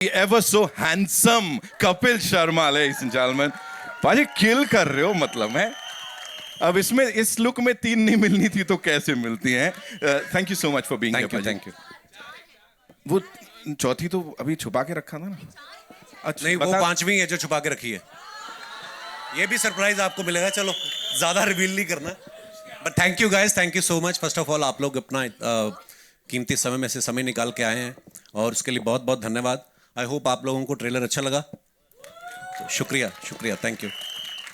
ever so handsome Kapil Sharma, ladies and gentlemen. भाई किल कर रहे हो मतलब है. अब इसमें इस लुक में 3 नहीं मिलनी थी तो कैसे मिलती हैं. Thank you so much for being here. Thank you. वो चौथी तो अभी छुपा के रखा था ना. अच्छा नहीं, वो 5वीं है जो छुपा के रखी है. ये भी सरप्राइज आपको मिलेगा. चलो ज्यादा रिवील नहीं करना. But thank you guys, thank you so much. First of all आप लोग अपना कीमती समय में से समय निकाल के आए हैं और उसके लिए बहुत बहुत धन्यवाद. आई होप आप लोगों को ट्रेलर अच्छा लगा. तो शुक्रिया शुक्रिया, थैंक यू.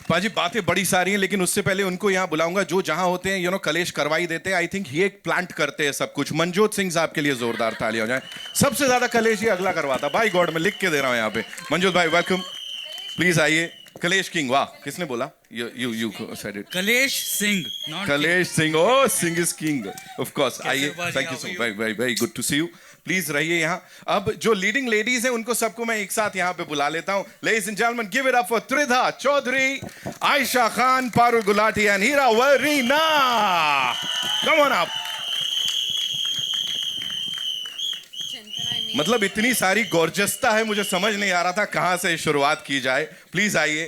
पाजी बातें बड़ी सारी हैं लेकिन उससे पहले उनको यहाँ बुलाऊंगा जो जहां होते हैं. कलेश करवाई देते हैं. आई थिंक ये प्लांट करते हैं सब कुछ. मनजोत सिंह साहब के लिए जोरदार तालियां हो जाए. सबसे ज्यादा कलेश ये अगला करवाता. बाय गॉड मैं लिख के दे रहा हूं यहाँ पे. मनजोत भाई वेलकम, प्लीज आइए. कलेश किंग. वाह, किसने बोला? You said it. Kalesh Singh. Kalesh Singh. Oh Singh is king of course. आइए. Thank you so very very good to see you. Please रहिए यहाँ. अब जो लीडिंग लेडीज हैं उनको सबको मैं एक साथ यहाँ पे बुला लेता हूँ. Ladies and gentleman, give it up for Tridha Choudhury, Ayesha Khan, Parul Gulati and Heera Varina. Come on up. मतलब इतनी सारी गॉर्जसता है, मुझे समझ नहीं आ रहा था कहां से शुरुआत की जाए. प्लीज आइए.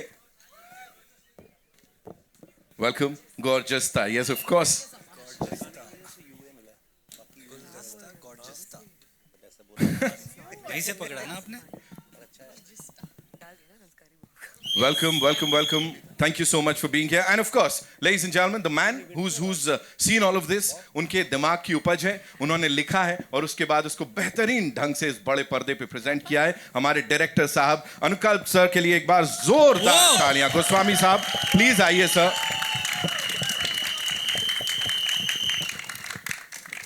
वेलकम. गॉर्जसता. Yes of course. यहीं से पकड़ा ना आपने. Welcome, welcome, welcome. Thank you so much for being here. And of course, ladies and gentlemen, the man who's seen all of this, उनके दिमाग की उपज है. उन्होंने लिखा है और उसके बाद उसको बेहतरीन ढंग से इस बड़े पर्दे पे प्रेजेंट किया है. हमारे डायरेक्टर साहब अनुकल्प सर के लिए एक बार जोरदार तालियां. गोस्वामी साहब प्लीज आइए sir.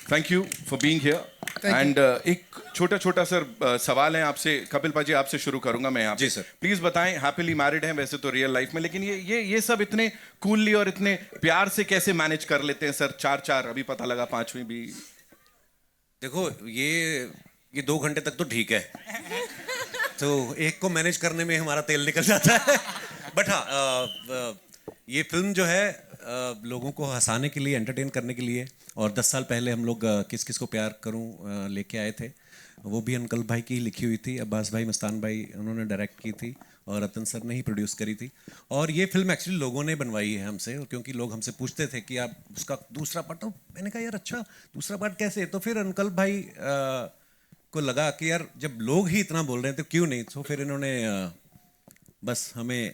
Thank you for being here. And एक छोटा छोटा सर सवाल है आपसे. कपिल पाजी आपसे शुरू करूंगा मैं यहाँ पे. जी सर. प्लीज बताएं, हैप्पीली मैरिड हैं वैसे तो रियल लाइफ में, लेकिन ये सब इतने कूलली और इतने प्यार से कैसे मैनेज कर लेते हैं सर? 4 अभी पता लगा 5वीं भी. देखो ये 2 घंटे तक तो ठीक है. तो एक को मैनेज करने में हमारा तेल निकल जाता है. बट हाँ, ये फिल्म जो है लोगों को हंसाने के लिए, एंटरटेन करने के लिए. और 10 साल पहले हम लोग किस किस को प्यार करूं लेके आए थे. वो भी अंकल भाई की लिखी हुई थी. अब्बास भाई, मस्तान भाई उन्होंने डायरेक्ट की थी और रतन सर ने ही प्रोड्यूस करी थी. और ये फिल्म एक्चुअली लोगों ने बनवाई है हमसे, क्योंकि लोग हमसे पूछते थे कि आप उसका दूसरा पार्ट. तो मैंने कहा यार अच्छा दूसरा पार्ट कैसे. तो फिर अंकल भाई को लगा कि यार जब लोग ही इतना बोल रहे हैं तो क्यों नहीं. तो फिर इन्होंने बस हमें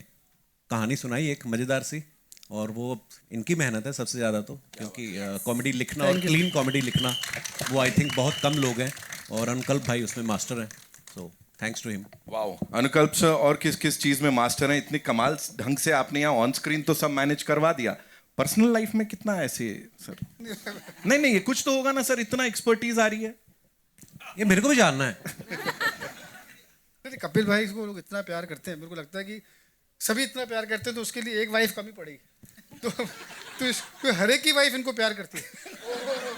कहानी सुनाई एक मज़ेदार सी. और वो इनकी मेहनत है सबसे ज़्यादा तो, क्योंकि कॉमेडी लिखना और क्लीन कॉमेडी लिखना वो आई थिंक बहुत कम लोग हैं और अनुकल्प भाई उसमें मास्टर हैं. So thanks to him. Wow. Anukalp sir और किस किस चीज में मास्टर हैं? इतने कमाल ढंग से आपने यहाँ ऑन स्क्रीन तो सब मैनेज करवा दिया. पर्सनल लाइफ में कितना ऐसे सर? नहीं ये कुछ तो होगा ना सर, इतना एक्सपर्टीज आ रही है. ये मेरे को भी जानना है. कपिल भाई को लोग इतना प्यार करते हैं, मेरे को लगता है कि सभी इतना प्यार करते हैं तो उसके लिए एक वाइफ कमी पड़ेगी. तो हर एक की वाइफ इनको प्यार करती है.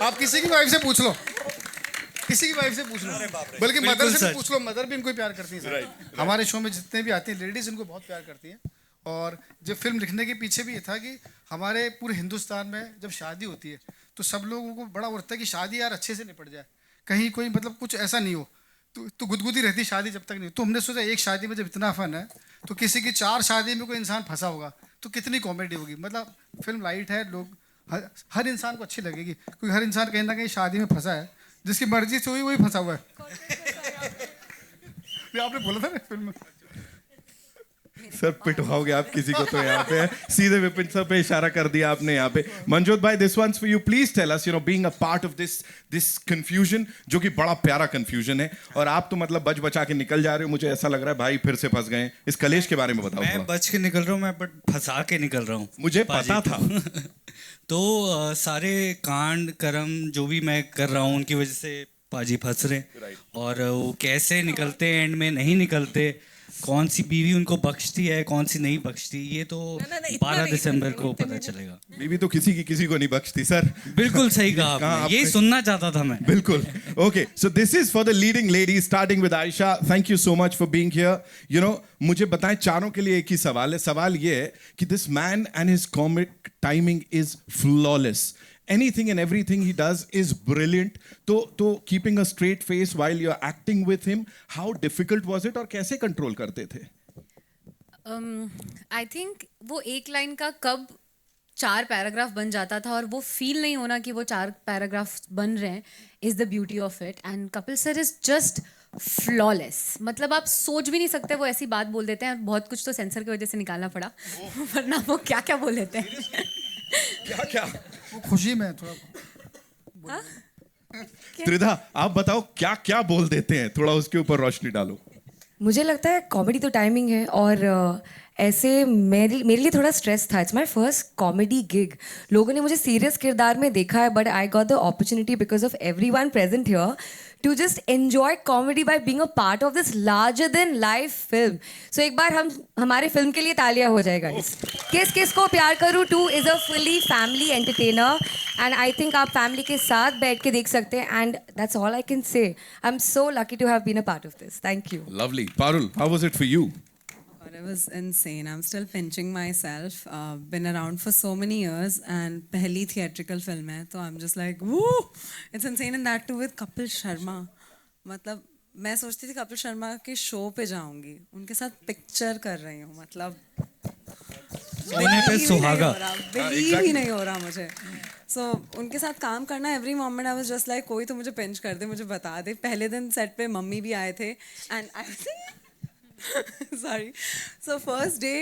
आप किसी की वाइफ से पूछ लो, किसी की वाइफ से पूछ लो, बल्कि मदर से भी पूछ लो. मदर भी इनको प्यार करती है. हमारे शो में जितने भी आते हैं लेडीज इनको बहुत प्यार करती हैं. और जब फिल्म लिखने के पीछे भी ये था कि हमारे पूरे हिंदुस्तान में जब शादी होती है तो सब लोगों को बड़ा उड़ता है कि शादी यार अच्छे से निपट जाए, कहीं कोई मतलब कुछ ऐसा नहीं हो. तो गुदगुदी रहती शादी जब तक नहीं. तो हमने सोचा एक शादी में जब इतना फन है तो किसी की 4 शादी में कोई इंसान फंसा होगा तो कितनी कॉमेडी होगी. मतलब फिल्म लाइट है, लोग हर इंसान को अच्छी लगेगी, क्योंकि हर इंसान कहीं ना कहीं शादी में फंसा है. जिसकी मर्जी से हुई वही फंसा हुआ है. आपने बोला था ना फिल्म में. सर पिटवाओगे आप किसी को तो यहाँ पे सीधे विपिन सर पे इशारा कर दिया आपने यहाँ पे. मनजोत भाई, this one's for you. Please tell us, being a part of this confusion, जो कि बड़ा प्यारा कंफ्यूजन है. और आप तो मतलब बच बचा के निकल जा रहे हो. मुझे ऐसा लग रहा है भाई फिर से फंस गए. इस कलेश के बारे में बताओ. मैं बच के निकल रहा हूँ, मैं बट फंसा के निकल रहा हूँ. मुझे पता था. तो सारे कांड कर्म जो भी मैं कर रहा हूँ उनकी वजह से पाजी फंस रहे. और वो कैसे निकलते एंड में नहीं निकलते, कौन सी बीवी उनको बख्शती है कौन सी नहीं बख्शती, ये तो 12 दिसंबर को पता चलेगा. बीवी तो किसी को नहीं बख्शती सर. बिल्कुल सही कहा आपने. यही सुनना चाहता था मैं. बिल्कुल. Okay, so this is for the leading lady starting with Ayesha. Thank you so much for being here. मुझे बताएं चारों के लिए एक ही सवाल है. सवाल ये है कि this man and his comic timing is flawless. anything and everything he does is brilliant. तो keeping a straight face while you're acting with him, how difficult was it और कैसे control करते थे? आई थिंक वो एक line का कब 4 paragraph बन जाता था और वो फील नहीं होना कि वो 4 पैराग्राफ बन रहे हैं is the beauty of it. And Kapil sir is just flawless. मतलब आप सोच भी नहीं सकते वो ऐसी बात बोल देते हैं. बहुत कुछ तो सेंसर की वजह से निकालना पड़ा वरना वो क्या क्या बोल देते हैं. क्या क्या? वो खुशी में थोड़ा त्रिधा, आप बताओ क्या क्या बोल देते हैं, थोड़ा उसके ऊपर रोशनी डालो. मुझे लगता है कॉमेडी तो टाइमिंग है और ऐसे मेरे लिए थोड़ा स्ट्रेस था. It's my first comedy gig. लोगों ने मुझे सीरियस किरदार में देखा है but I got the opportunity because of everyone present here to just enjoy comedy by being a part of this larger than life film. So एक बार हमारे फिल्म के लिए तालियां हो जाएगा. किस किस को प्यार करूँ 2 is a fully family entertainer and I think आप फैमिली के साथ बैठ के देख सकते हैं and that's all I can say. I am so lucky to have been a part of this. Thank you. Lovely. Parul, how was it for you? God, it was insane. I'm still pinching myself. Been around for so many years and पहली theatrical film है तो I'm just like woo! It's insane and that too with Kapil Sharma. मतलब मैं सोचती थी कपिल शर्मा के show पे जाऊंगी, उनके साथ पिक्चर कर रही हूँ. मतलब सोने पे सुहागा. बिलीव ही नहीं हो रहा मुझे. सो उनके साथ काम करना every moment I was just like कोई तो मुझे पिंच कर दे, मुझे बता दे. पहले दिन सेट पे मम्मी भी आए थे and I sorry. So first day,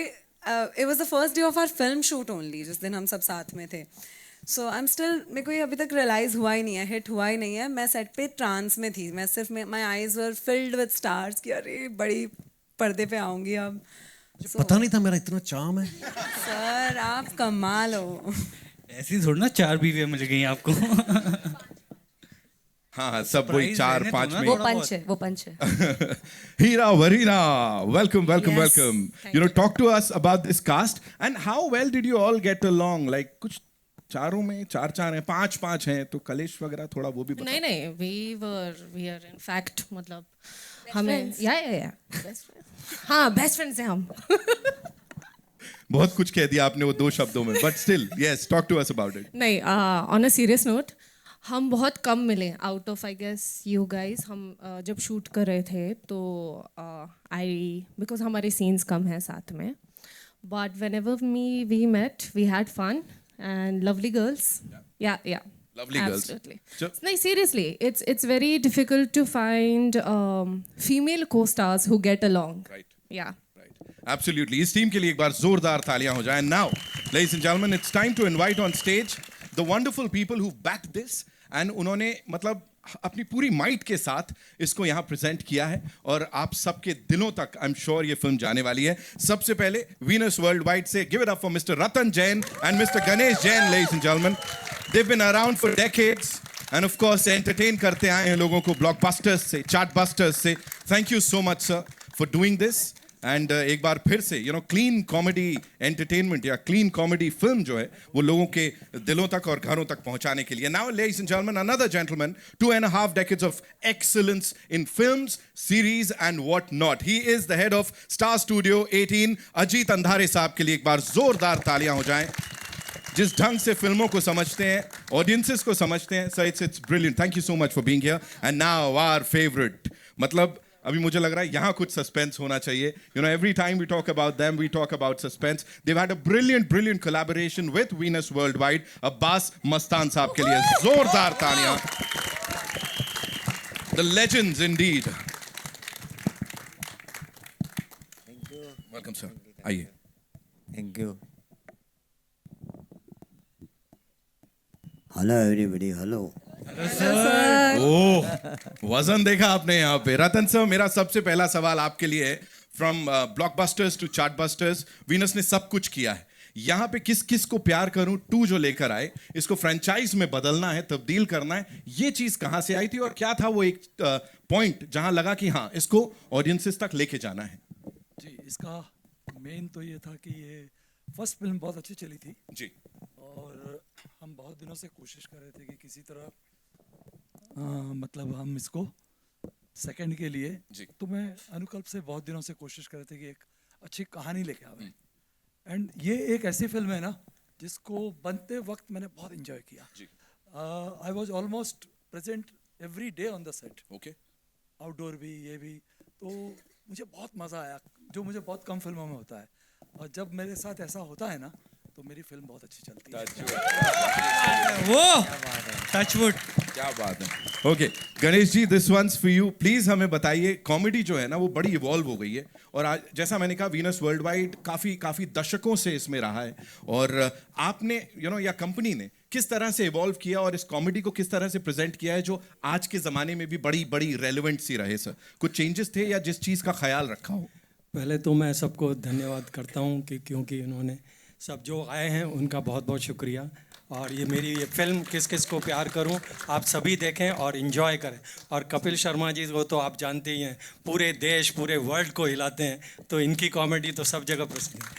it was the first day of our film shoot only. जिस दिन हम सब साथ में थे. So I'm still, मेरे को ये अभी तक realize हुआ ही नहीं है, hit हुआ ही नहीं है. मैं set पे trance में थी. मैं सिर्फ my eyes were filled with stars कि अरे बड़ी पर्दे पे आऊँगी अब. पता नहीं था मेरा इतना चार्म है. सर आप कमाल हो. ऐसी थोड़ी ना 4 बीवियां मिल गई आपको. हाँ, सब वही 4-5 में. वो पंच है, वो पंच है. Hira Varina, welcome, welcome, Yes, welcome. thank You know, talk to us about this cast and how well did you all get along? Like कुछ चारों में 4-4 हैं, 5-5 हैं, तो कलेश वगैरह थोड़ा वो भी बताओ. नहीं नहीं we are in fact मतलब हमें या हाँ बेस्ट फ्रेंड्स हैं हम. बहुत कुछ कह दिया आपने वो 2 शब्दों में, but still, yes, talk to us about it. नहीं ऑन अ सीरियस नोट हम बहुत कम मिले out of I guess you guys. हम जब शूट कर रहे थे तो बिकॉज हमारे सीन्स कम हैं साथ में but whenever we met we had fun and lovely girls. Yeah Lovely girls. Absolutely. So- No, seriously, it's very difficult to find female co-stars who get along. Right. Yeah. Absolutely. इस team के लिए एक बार जोरदार तालियां हो जाएं. Now, ladies and gentlemen, it's time to invite on stage the wonderful people who backed this and उन्होंने मतलब अपनी पूरी माइट के साथ इसको यहाँ प्रेजेंट किया है और आप सबके दिलों तक आई एम श्योर ये फिल्म जाने वाली है. सबसे पहले वीनस वर्ल्ड वाइड से give it up for mister Ratan Jain and mister Ganesh Jain. Ladies and gentleman, they've been around for decades and of course entertain करते आए हैं लोगों को ब्लॉकबस्टर्स से, चार्टबस्टर्स से. Thank you so much sir for doing this and एक बार फिर से क्लीन कॉमेडी एंटरटेनमेंट या क्लीन कॉमेडी फिल्म जो है वो लोगों के दिलों तक और घरों तक पहुंचाने के लिए. Now ladies and gentleman, another gentleman, 2.5 decades of excellence in films, series and what not. He is the head of Star Studio 18. Ajit अंधारे साहब के लिए एक बार जोरदार तालियां हो जाएं. जिस ढंग से फिल्मों को समझते हैं, ऑडियंसेस को समझते हैं, so it's brilliant. Thank you so much for being here. And now our favourite, मतलब अभी मुझे लग रहा है यहाँ कुछ सस्पेंस होना चाहिए. Every time we talk about them we talk about suspense. They had a brilliant collaboration with Venus worldwide. Abbas Mastan साहब के लिए जोरदार तालियां. The legends indeed. Welcome sir, आइए. Thank you. Hello everybody, hello. वजन देखा आपने यहाँ पे. रतन सर, मेरा सबसे पहला सवाल आपके लिए है. From blockbusters to chartbusters, Venus ने सब कुछ किया है. यहाँ पे किस किस को प्यार करूं 2 जो लेकर आए, इसको फ्रेंचाइज में बदलना है, तब्दील करना है, ये चीज कहाँ से आई थी और क्या था वो एक पॉइंट जहां लगा कि हाँ इसको ऑडियंसेस तक लेके जाना है? जी, इसका मेन तो ये था कि ये फर्स्ट फिल्म बहुत अच्छी चली थी जी. और हम बहुत दिनों से कोशिश कर रहे थे कि किसी तरह मतलब हम इसको सेकंड के लिए जी. तो मैं अनुकल्प से बहुत दिनों से कोशिश कर रहे थे कि एक अच्छी कहानी लेके आवे. एंड ये एक ऐसी फिल्म है ना जिसको बनते वक्त मैंने बहुत एंजॉय किया. I was almost present every day on the set. Okay. Outdoor भी ये भी. तो मुझे बहुत मज़ा आया, जो मुझे बहुत कम फिल्मों में होता है. और जब मेरे साथ ऐसा होता है ना, तो मेरी फिल्म बहुत अच्छी चलती है. वो टचवुड. क्या बात है. Okay Ganesh ji, this one's for you. Please हमें बताइए, कॉमेडी जो है ना वो बड़ी इवॉल्व हो गई है और आज जैसा मैंने कहा वीनस वर्ल्ड वाइड काफी दशकों से इसमें रहा है और आपने या कंपनी ने किस तरह से इवॉल्व किया और इस कॉमेडी को किस तरह से प्रेजेंट किया है जो आज के जमाने में भी बड़ी बड़ी रेलेवेंट सी रहे. सर कुछ चेंजेस थे या जिस चीज का ख्याल रखा हो? पहले तो मैं सबको धन्यवाद करता हूँ कि क्योंकि उन्होंने सब जो आए हैं उनका बहुत बहुत शुक्रिया. और ये मेरी ये फिल्म किस किस को प्यार करूं आप सभी देखें और इन्जॉय करें. और कपिल शर्मा जी वो तो आप जानते ही हैं, पूरे देश पूरे वर्ल्ड को हिलाते हैं, तो इनकी कॉमेडी तो सब जगह प्रसिद्ध है.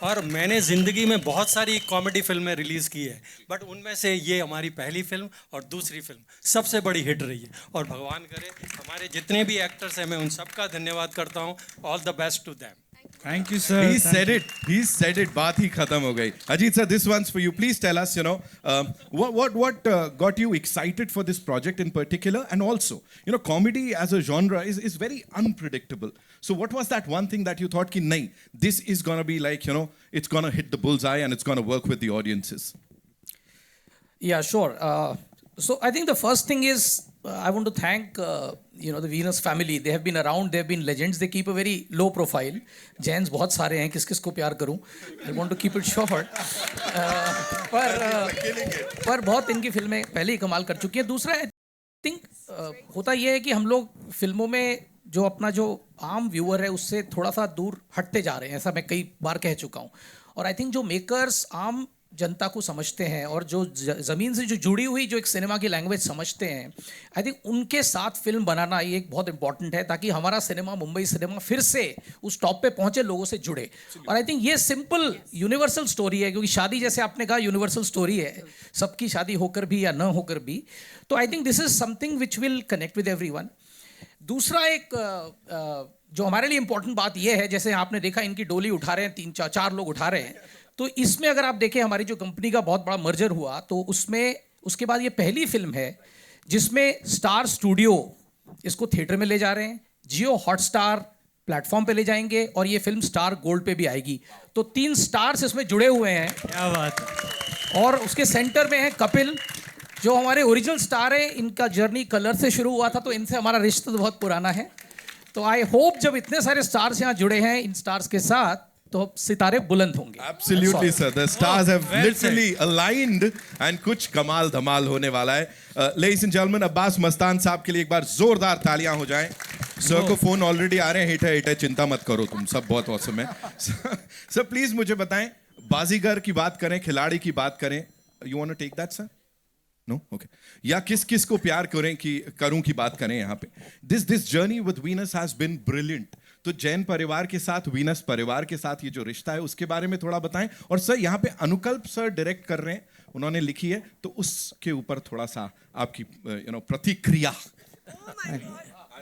और मैंने ज़िंदगी में बहुत सारी कॉमेडी फिल्में रिलीज़ की है, बट उनमें से ये हमारी पहली फिल्म और दूसरी फिल्म सबसे बड़ी हिट रही है. और भगवान करे हमारे जितने भी एक्टर्स हैं मैं उन सबका धन्यवाद करता हूँ. All the best to them. Thank you, sir. He said it. He said it. बात ही खत्म हो गई. Ajit sir, this one's for you. Please tell us, what got you excited for this project in particular, and also, comedy as a genre is very unpredictable. So, what was that one thing that you thought कि नहीं, this is gonna be like, it's gonna hit the bullseye and it's gonna work with the audiences? Yeah, sure. So I think the first thing is I want to thank the Venus family. They have been around. They have been legends. They keep a very low profile. Jains बहुत सारे हैं. किस किस को प्यार करूं? I want to keep it short. पर बहुत इनकी फिल्में पहले ही कमाल कर चुकी हैं. दूसरा I think होता ये है कि हम लोग फिल्मों में जो अपना जो आम व्यूअर है उससे थोड़ा सा दूर हटते जा रहे हैं. ऐसा मैं कई बार कह चुका हूँ. और आई थिंक जो मेकर्स आम जनता को समझते हैं और जो ज़मीन से जो जुड़ी हुई जो एक सिनेमा की लैंग्वेज समझते हैं, आई थिंक उनके साथ फिल्म बनाना ये एक बहुत इंपॉर्टेंट है, ताकि हमारा सिनेमा, मुंबई सिनेमा फिर से उस टॉप पे पहुंचे, लोगों से जुड़े. और आई थिंक ये सिंपल यूनिवर्सल स्टोरी है, क्योंकि शादी जैसे आपने कहा यूनिवर्सल स्टोरी है, सबकी शादी होकर भी या न होकर भी. तो I think this is something which will connect with everyone. दूसरा एक जो हमारे लिए इंपॉर्टेंट बात यह है, जैसे आपने देखा इनकी डोली उठा रहे हैं, 3-4 लोग उठा रहे हैं. तो इसमें अगर आप देखें हमारी जो कंपनी का बहुत बड़ा मर्जर हुआ, तो उसमें उसके बाद ये पहली फिल्म है जिसमें स्टार स्टूडियो इसको थिएटर में ले जा रहे हैं, जियो हॉटस्टार प्लेटफॉर्म पे ले जाएंगे और ये फिल्म स्टार गोल्ड पे भी आएगी. तो 3 स्टार्स इसमें जुड़े हुए हैं. क्या बात है. और उसके सेंटर में है कपिल, जो हमारे ओरिजिनल स्टार है. इनका जर्नी कलर से शुरू हुआ था, तो इनसे हमारा रिश्ता तो बहुत पुराना है. तो आई होप जब इतने सारे स्टार्स यहाँ जुड़े हैं इन स्टार्स के साथ, तो सितारे बुलंद होंगे. Absolutely, sir. The stars have literally aligned and कुछ कमाल धमाल होने वाला है. Ladies and gentlemen, Abbas Mastan साहब के लिए एक बार जोरदार तालियां हो जाएं. सर को फोन ऑलरेडी आ रहे हैं, हिट है, चिंता मत करो, तुम सब बहुत औसम है. सर प्लीज मुझे बताएं, बाजीगर की बात करें, खिलाड़ी की बात करें, you want to take that sir? No, okay. या किस किस को प्यार करूं की बात करें यहाँ पे. This journey with Venus has been brilliant. तो जैन परिवार के साथ, वीनस परिवार के साथ ये जो रिश्ता है उसके बारे में थोड़ा बताएं. और सर यहाँ पे अनुकल्प सर डायरेक्ट कर रहे हैं, उन्होंने लिखी है, तो उसके ऊपर थोड़ा सा आपकी प्रतिक्रिया.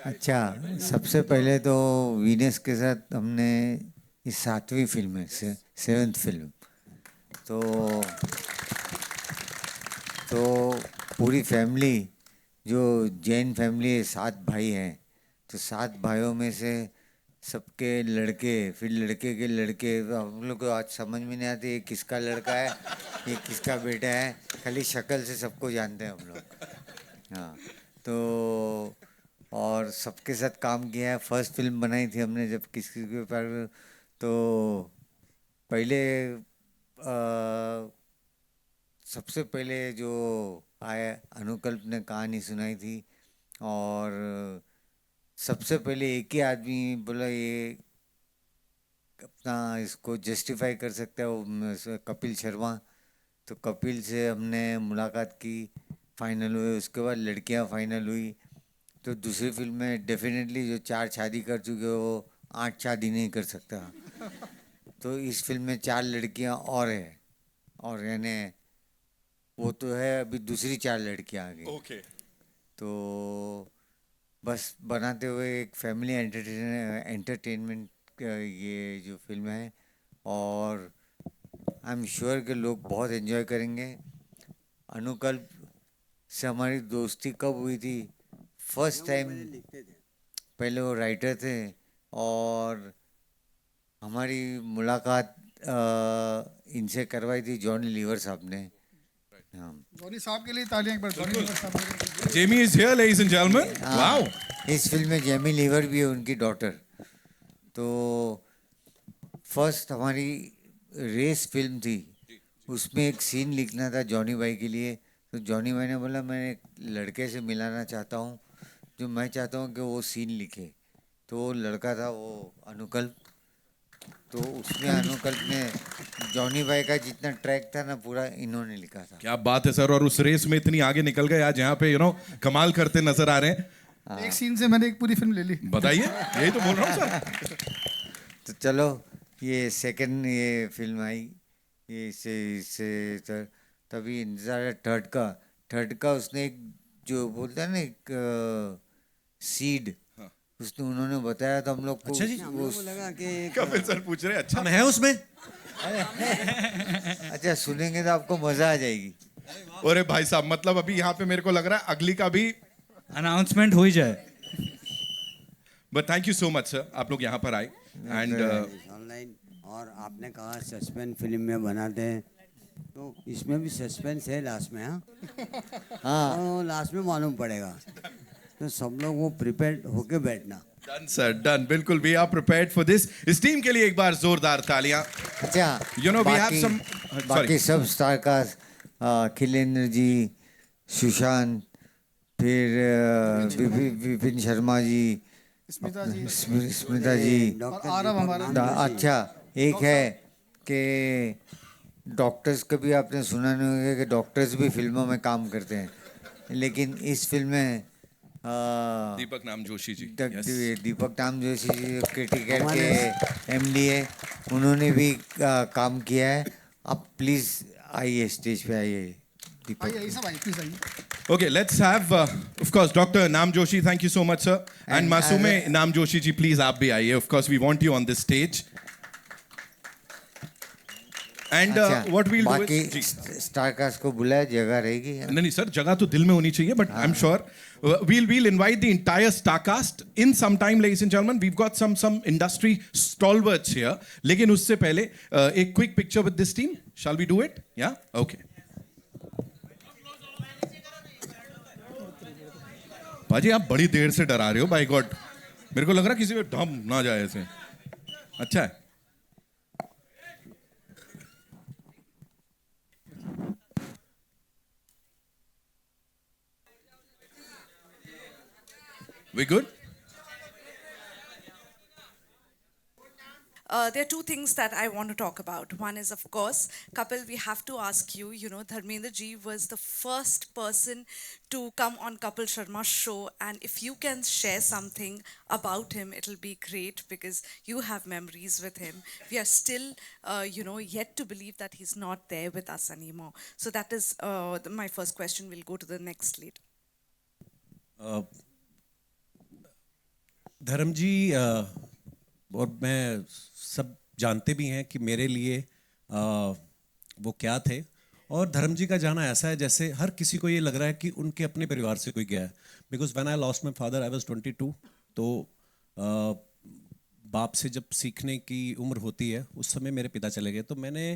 अच्छा, सबसे पहले तो वीनस के साथ हमने इस 7वीं फिल्म है, 7th फिल्म. तो पूरी फैमिली, जो जैन फैमिली है, 7 भाई हैं. तो 7 भाइयों में से सबके लड़के, फिर लड़के के लड़के, हम लोग को आज समझ में नहीं आती ये किसका लड़का है, ये किसका बेटा है. खाली शक्ल से सबको जानते हैं हम लोग. हाँ, तो और सबके साथ काम किया है. फर्स्ट फिल्म बनाई थी हमने जब किसी के ऊपर, तो पहले सबसे पहले जो आया अनुकल्प ने कहानी सुनाई थी, और सबसे पहले एक ही आदमी बोला ये अपना इसको जस्टिफाई कर सकता है, वो कपिल शर्मा. तो कपिल से हमने मुलाकात की, फाइनल हुए. उसके बाद लड़कियां फाइनल हुई. तो दूसरी फिल्म में डेफिनेटली जो 4 शादी कर चुके वो 8 शादी नहीं कर सकता. तो इस फिल्म में 4 लड़कियां और है, और यानी वो तो है, अभी दूसरी 4 लड़कियां आ गई. ओके. तो बस बनाते हुए एक फैमिली एंटरटेनमेंट ये जो फिल्म है, और आई एम श्योर कि लोग बहुत एंजॉय करेंगे। अनुकल्प से हमारी दोस्ती कब हुई थी? फर्स्ट टाइम, पहले वो राइटर थे और हमारी मुलाकात इनसे करवाई थी जॉनी लीवर साहब ने। हाँ, जॉनी साहब के लिए तालियां एक बार। जॉनी लीवर साहब के लिए। Jamie is here, ladies and gentlemen. Wow. इस फिल्म में जेमी लीवर भी है, उनकी डॉटर। तो फर्स्ट हमारी रेस फिल्म थी, उसमें एक सीन लिखना था जॉनी भाई के लिए। तो जॉनी भाई ने बोला मैं एक लड़के से मिलाना चाहता हूँ जो मैं चाहता हूँ कि वो सीन लिखे। तो वो लड़का था वो अनुकल्प। तो उसमें अनुकल्प में जॉनी भाई का जितना ट्रैक था ना पूरा इन्होंने लिखा था। क्या बात है सर, और उस रेस में इतनी आगे निकल गए आज यहाँ पे कमाल करते नजर आ रहे हैं। एक सीन से मैंने एक पूरी फिल्म ले ली। बताइए, यही तो बोल रहा हूँ सर। तो चलो ये सेकंड ये फिल्म आई, ये इससे तभी इंतजार है थर्ड का उसने एक जो बोलता है ना एक सीड, उसने उन्होंने बताया था हम लोग को। अच्छा जी, हम लोग को लगा कि कपिल सर पूछ रहे हैं, अच्छा हम हैं उसमें। अच्छा सुनेंगे तो आपको मजा आ जाएगी। अरे भाई साहब, मतलब अभी यहाँ पे मेरे को लग रहा है अगली का भी अनाउंसमेंट हो ही जाए। But thank you so much sir, आप लोग यहाँ पर आए एंड ऑनलाइन। और आपने कहा सस्पेंस फिल्म में बनाते हैं, तो इसमें भी सस्पेंस है लास्ट में। हाँ, तो लास्ट में मालूम पड़ेगा, तो सब लोग वो प्रिपेयर्ड होके बैठना। डन सर, डन, बिल्कुल we are prepared for this. इस टीम के लिए एक बार जोरदार तालियां। अच्छा, वी हैव सम बाकी सब स्टार का खिलेंद्र जी, सुशांत, फिर विपिन शर्मा जी, स्मिता जी, अच्छा एक है कि डॉक्टर्स का भी आपने सुना नहीं होगा कि डॉक्टर्स भी फिल्मों में काम करते हैं, लेकिन इस फिल्म में दीपक नाम जोशी जी, दीपक नाम जोशी जी क्रिटिकल के एमडी है, उन्होंने भी काम किया है। अब प्लीज आइए, स्टेज पे आइए दीपक। Okay, let's have, of course, Dr. Nam Joshi. Thank you so much, sir. And Masume Nam Joshi ji, please, आप भी आइए. Of course, we want you on this stage. And what we'll do is, बाकी star cast को बुलाया, जगह रहेगी? नहीं sir, जगह तो दिल में होनी चाहिए, but I'm sure we'll invite the entire star cast in some time, ladies and gentlemen. We've got some industry stalwarts here. लेकिन उससे पहले एक quick picture with this team. Shall we do it? Yeah? Okay. भाजी आप बड़ी देर से डरा रहे हो, बाय गॉड, मेरे को लग रहा किसी पे धम ना जाए ऐसे। अच्छा है, we good? There are two things that I want to talk about. One is, of course, Kapil, we have to ask you, Dharmendra ji was the first person to come on Kapil Sharma's show, and if you can share something about him, it'll be great because you have memories with him. We are still, yet to believe that he's not there with us anymore. So that is my first question. We'll go to the next lead. धर्म जी, और मैं सब जानते भी हैं कि मेरे लिए वो क्या थे, और धर्म जी का जाना ऐसा है जैसे हर किसी को ये लग रहा है कि उनके अपने परिवार से कोई गया है। Because when I lost my father I was 22, तो बाप से जब सीखने की उम्र होती है उस समय मेरे पिता चले गए, तो मैंने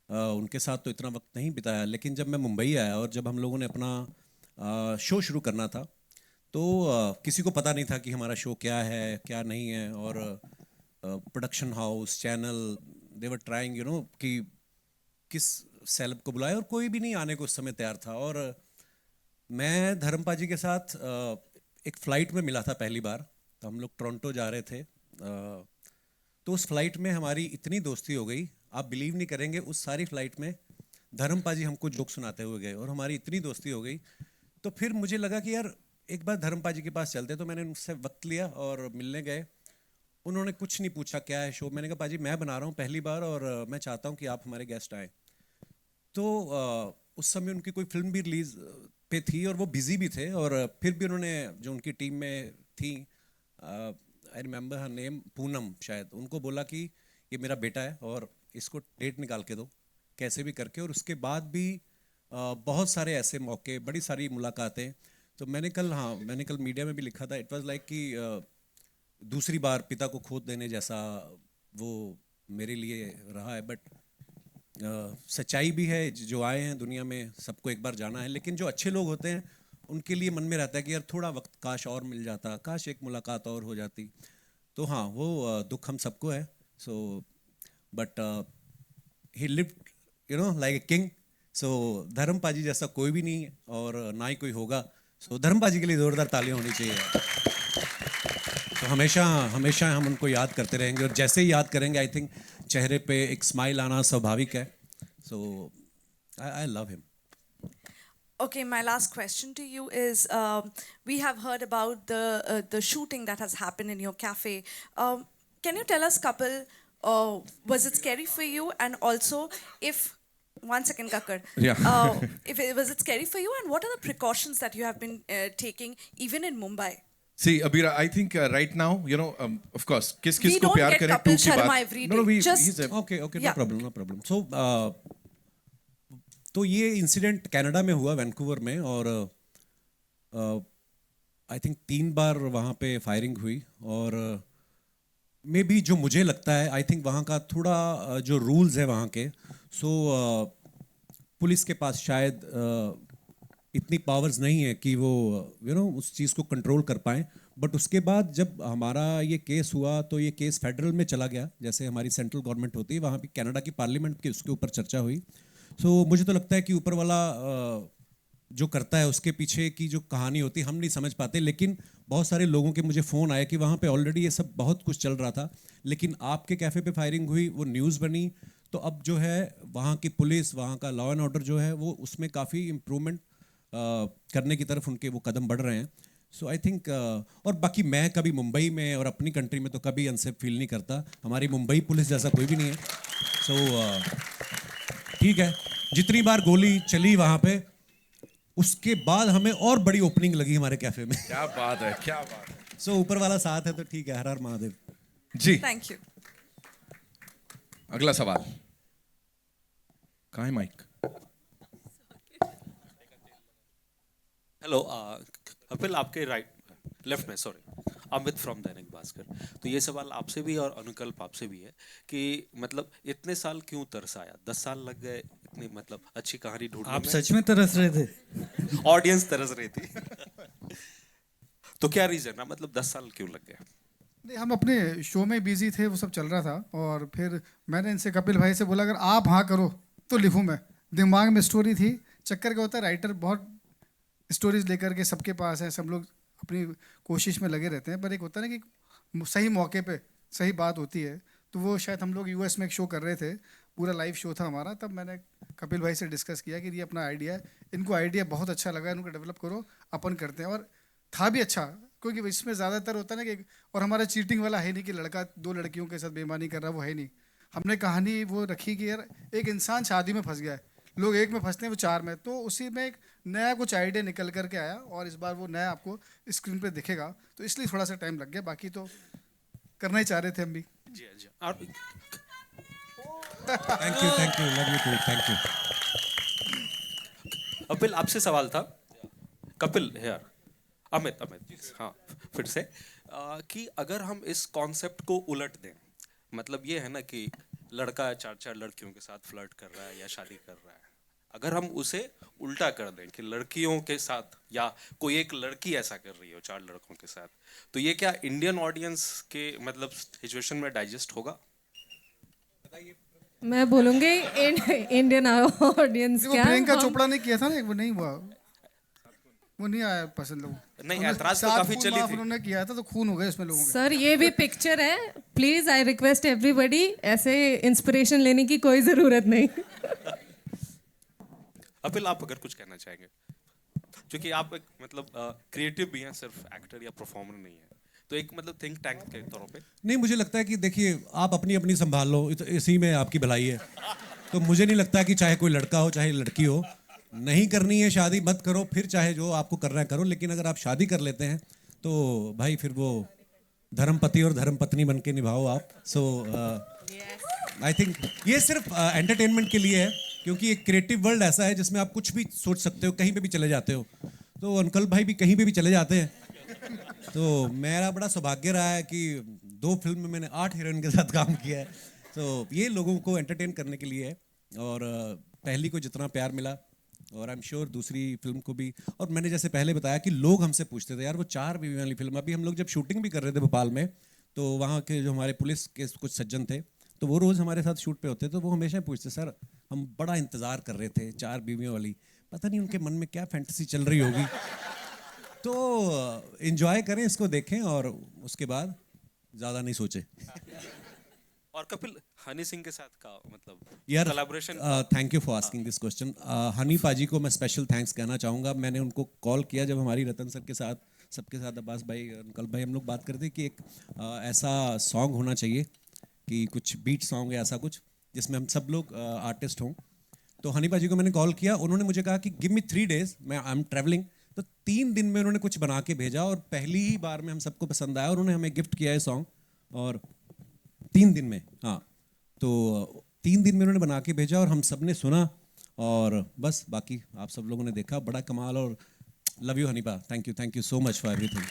उनके साथ तो इतना वक्त नहीं बिताया। लेकिन जब मैं मुंबई आया और जब हम लोगों ने अपना शो शुरू करना था, तो किसी को पता नहीं था कि हमारा शो क्या है क्या नहीं है, और production house, channel, they were trying कि किस सेलेब को बुलाए, और कोई भी नहीं आने को उस समय तैयार था। और मैं धर्मपा जी के साथ एक फ़्लाइट में मिला था पहली बार, तो हम लोग टोरंटो जा रहे थे, तो उस फ्लाइट में हमारी इतनी दोस्ती हो गई, आप बिलीव नहीं करेंगे, उस सारी फ्लाइट में धर्मपा जी हमको जोक सुनाते हुए गए, और हमारी इतनी दोस्ती हो गई। तो फिर मुझे लगा कि यार एक बार धर्मपा जी के पास चलते, तो मैंने उनसे वक्त लिया और मिलने गए। उन्होंने कुछ नहीं पूछा क्या है शो, मैंने कहा पाजी मैं बना रहा हूँ पहली बार और मैं चाहता हूँ कि आप हमारे गेस्ट आए। तो उस समय उनकी कोई फिल्म भी रिलीज पे थी और वो बिजी भी थे, और फिर भी उन्होंने जो उनकी टीम में थी, I remember her name, Poonam शायद, उनको बोला कि ये मेरा बेटा है और इसको डेट निकाल के दो। कैसे भी करके, और उसके बाद भी बहुत सारे ऐसे मौके, बड़ी सारी मुलाकातें। तो मैंने कल मीडिया में भी लिखा था, इट वाज लाइक कि दूसरी बार पिता को खो देने जैसा वो मेरे लिए रहा है। बट सच्चाई भी है, जो आए हैं दुनिया में सबको एक बार जाना है, लेकिन जो अच्छे लोग होते हैं उनके लिए मन में रहता है कि यार थोड़ा वक्त काश और मिल जाता, काश एक मुलाकात और हो जाती। तो हाँ, वो दुख हम सबको है। So but he lived like a king. So Dharam paaji जैसा कोई भी नहीं है और ना ही कोई होगा। सो धर्म पाजी के लिए ज़ोरदार तालियां होनी चाहिए। तो हमेशा हमेशा हम उनको याद करते रहेंगे, और जैसे ही याद करेंगे आई थिंक चेहरे पे एक स्माइल आना स्वाभाविक है। So I love him. Okay, my last question to you is, we have heard about the shooting that has happened in your cafe. Can you tell us, Kapil, was it scary for you? And also, if, one second, Kakar. Yeah. Was it scary for you? And what are the precautions that you have been taking even in Mumbai? See, Abira, I think right now, of course, किस We को don't प्यार get करें Kapil टू की Sharma बात। every No, day. he's Just- a- okay no Yeah. Problem. So तो ये incident Canada में हुआ, वैंकूवर में, और आई थिंक 3 बार वहाँ पे फायरिंग हुई। और मे बी जो मुझे लगता है, आई थिंक वहाँ का थोड़ा जो रूल्स है वहाँ के, सो पुलिस के पास शायद इतनी पावर्स नहीं है कि वो उस चीज़ को कंट्रोल कर पाएँ। बट उसके बाद जब हमारा ये केस हुआ तो ये केस फेडरल में चला गया, जैसे हमारी सेंट्रल गवर्नमेंट होती है, वहाँ पे कनाडा की पार्लियामेंट की उसके ऊपर चर्चा हुई। सो मुझे तो लगता है कि ऊपर वाला जो करता है उसके पीछे की जो कहानी होती है हम नहीं समझ पाते, लेकिन बहुत सारे लोगों के मुझे फ़ोन आए कि वहाँ पे ऑलरेडी ये सब बहुत कुछ चल रहा था, लेकिन आपके कैफ़े पे फायरिंग हुई, वो न्यूज़ बनी, तो अब जो है वहाँ की पुलिस, वहाँ का लॉ एंड ऑर्डर जो है वो उसमें काफ़ी इम्प्रूवमेंट करने की तरफ उनके वो कदम बढ़ रहे हैं। सो आई थिंक और बाकी मैं कभी मुंबई में और अपनी कंट्री में तो कभी अनसेफ फील नहीं करता। हमारी मुंबई पुलिस जैसा कोई भी नहीं है। सो ठीक है, जितनी बार गोली चली वहाँ पे, उसके बाद हमें और बड़ी ओपनिंग लगी हमारे कैफे में। क्या बात है, क्या बात है। सो ऊपर वाला साथ है तो ठीक है। हर हर महादेव जी। Thank you. अगला सवाल कहाँ है माइक? हेलो कपिल, आपके लेफ्ट में, सॉरी, अमित फ्रॉम दैनिक भास्कर। तो ये सवाल आपसे भी और अनुकल्प आपसे भी है कि मतलब इतने साल क्यों तरस आया? 10 साल लग गए इतनी मतलब अच्छी कहानी ढूंढने आप में। सच में तरस रहे थे? ऑडियंस तरस रही थी। तो क्या रीजन है, मतलब 10 साल क्यों लग गए? नहीं, हम अपने शो में बिजी थे, वो सब चल रहा था, और फिर मैंने इनसे, कपिल भाई से बोला अगर आप हाँ करो तो लिखूँ मैं। दिमाग में स्टोरी थी। चक्कर क्या होता है, राइटर बहुत स्टोरीज लेकर के सबके पास है, सब लोग अपनी कोशिश में लगे रहते हैं, पर एक होता है ना कि सही मौके पे सही बात होती है। तो वो शायद हम लोग यूएस में एक शो कर रहे थे, पूरा लाइव शो था हमारा, तब मैंने कपिल भाई से डिस्कस किया कि ये अपना आइडिया है, इनको आइडिया बहुत अच्छा लगा, इनको डेवलप करो, अपन करते हैं। और था भी अच्छा, क्योंकि इसमें ज़्यादातर होता है ना कि, और हमारा चीटिंग वाला है नहीं कि लड़का 2 लड़कियों के साथ बेईमानी कर रहा है, वो है नहीं। हमने कहानी वो रखी कि यार एक इंसान शादी में फंस गया है, लोग एक में फंसते हैं, वो 4 में, तो उसी में एक नया कुछ आइडिया निकल करके आया, और इस बार वो नया आपको स्क्रीन पे दिखेगा, तो इसलिए थोड़ा सा टाइम लग गया, बाकी तो करना ही चाह रहे थे हम भी। जी जी। और thank you love you too, thank you. Kapil, आपसे सवाल था। कपिल यार, अमित, हाँ, फिर से कि अगर हम इस कॉन्सेप्ट को उलट दें, मतलब ये है ना कि लड़का 4 लड़कियों के साथ फ्लर्ट कर रहा है या शादी कर रहा है, अगर हम उसे उल्टा कर दें कि लड़कियों के साथ या कोई एक लड़की ऐसा कर रही हो 4 लड़कों के साथ, तो ये क्या इंडियन ऑडियंस के मतलब सिचुएशन में डाइजेस्ट होगा? मैं बोलूँगी इंडियन ऑडियंस वो क्या प्रियंका हम- चोपड़ा ने किया था ना, वो नहीं हुआ, वो नहीं आया पसंद लोगों को। नहीं, उन्होंने ऐतराज तो 7 काफी खून चली माफ थी। उन्होंने किया था, तो खून हो गए इसमें लोगों के। सर ये भी पिक्चर है, प्लीज आई रिक्वेस्ट एवरीबॉडी, ऐसे इंस्पिरेशन लेने की कोई ज़रूरत नहीं। कपिल, आप अगर कुछ कहना चाहेंगे, क्योंकि आप एक मतलब क्रिएटिव भी हैं, सिर्फ एक्टर या परफॉर्मर नहीं है, तो एक मतलब थिंक टैंक के तौर पे। नहीं, मुझे लगता है कि देखिए आप अपनी अपनी संभाल लो, इसी में आपकी भलाई है। तो मुझे नहीं लगता कि चाहे कोई लड़का हो चाहे लड़की हो, नहीं करनी है शादी मत करो, फिर चाहे जो आपको करना है करो, लेकिन अगर आप शादी कर लेते हैं तो भाई फिर वो धर्मपति और धर्मपत्नी बन के निभाओ आप। सो आई थिंक ये सिर्फ एंटरटेनमेंट के लिए है। क्योंकि एक क्रिएटिव वर्ल्ड ऐसा है जिसमें आप कुछ भी सोच सकते हो, कहीं पे भी चले जाते हो। तो अंकल भाई भी कहीं पे भी चले जाते हैं। तो मेरा बड़ा सौभाग्य रहा है कि 2 फिल्म में मैंने 8 हीरोइन के साथ काम किया है। तो ये लोगों को एंटरटेन करने के लिए है, और पहली को जितना प्यार मिला, और आई एम श्योर दूसरी फिल्म को भी। और मैंने जैसे पहले बताया कि लोग हमसे पूछते थे, यार वो 4 बीवी वाली फिल्म, अभी हम लोग जब शूटिंग भी कर रहे थे भोपाल में, तो वहाँ के जो हमारे पुलिस के कुछ सज्जन थे, तो वो रोज़ हमारे साथ शूट पे होते, तो वो हमेशा पूछते, सर हम बड़ा इंतज़ार कर रहे थे 4 बीवियों वाली, पता नहीं उनके मन में क्या फैंटेसी चल रही होगी। तो एंजॉय करें, इसको देखें, और उसके बाद ज़्यादा नहीं सोचें। और कपिल, हनी सिंह के साथ का मतलब यार collaboration. Thank you for asking this question. Honey पाजी को मैं स्पेशल थैंक्स कहना चाहूँगा। मैंने उनको कॉल किया जब हमारी रतन सर के साथ, सबके साथ, अब्बास भाई, अंकल भाई, हम लोग बात करते कि एक ऐसा सॉन्ग होना चाहिए कि कुछ बीट सॉन्ग या ऐसा कुछ जिसमें हम सब लोग आर्टिस्ट हों। तो हनी पाजी को मैंने कॉल किया, उन्होंने मुझे कहा कि गिव मी 3 days, मैं आई एम ट्रैवलिंग। तो 3 दिन में उन्होंने कुछ बना के भेजा, और पहली ही बार में हम सबको पसंद आया, और उन्होंने हमें गिफ्ट किया है सॉन्ग। और 3 दिन में, हाँ, तो 3 दिन में उन्होंने बना के भेजा, और हम सब ने सुना, और बस बाकी आप सब लोगों ने देखा। बड़ा कमाल, और लव यू हनीपा, thank you so much for everything.